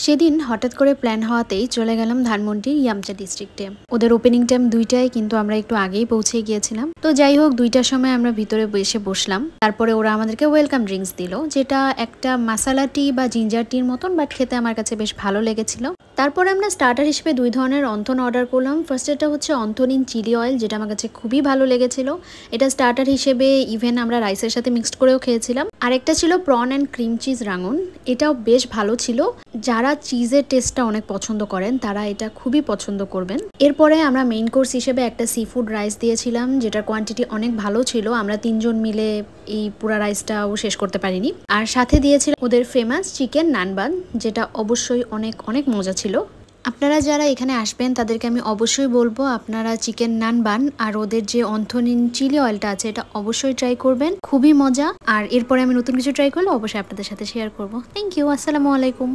সেদিন হঠাৎ করে প্ল্যান হওয়াতেই চলে গেলাম ধানমন্ডির ইয়ামচা ডিস্ট্রিক্টে। ওদের ওপেনিং টাইম 2টায়, কিন্তু আমরা একটু আগেই পৌঁছে গিয়েছিলাম। তো যাই হোক, 2টার সময় আমরা ভিতরে এসে বসলাম। তারপরে ওরা আমাদেরকে ওয়েলকাম ড্রিঙ্কস দিল, যেটা একটা মাসালা টি বা জিঞ্জার টির মতন, বাট খেতে আমার কাছে বেশ ভালো লেগেছিল। তারপরে আমরা স্টার্টার হিসেবে 2 ধরনের অন্থন অর্ডার করলাম। ফার্স্ট এটা হচ্ছে অন্থন ইন চিলি অয়েল, যেটা আমার কাছে খুবই ভালো লেগেছিল। এটা স্টার্টার হিসেবে ইভেন আমরা রাইসের সাথে মিক্সড করেও খেয়েছিলাম। আরেকটা ছিল প্রন অ্যান্ড ক্রিম চিজ রাঙুন, এটাও বেশ ভালো ছিল। যারা চিজের টেস্টটা অনেক পছন্দ করেন তারা এটা খুবই পছন্দ করবেন। এরপরে আমরা মেইন কোর্স হিসেবে একটা সি ফুড রাইস দিয়েছিলাম, যেটার কোয়ান্টিটি অনেক ভালো ছিল। আমরা 3 জন মিলে এই পুরা রাইসটাও শেষ করতে পারিনি। আর সাথে দিয়েছিল ওদের ফেমাস চিকেন নানবান, যেটা অবশ্যই অনেক অনেক মজা ছিল। আপনারা যারা এখানে আসবেন তাদেরকে আমি অবশ্যই বলবো আপনারা চিকেন নান বান আর ওদের যে অন্থনিন চিলি অয়েলটা আছে এটা অবশ্যই ট্রাই করবেন, খুবই মজা। আর এরপরে আমি নতুন কিছু ট্রাই করলে অবশ্যই আপনাদের সাথে শেয়ার করব। থ্যাংক ইউ, আসসালামু আলাইকুম।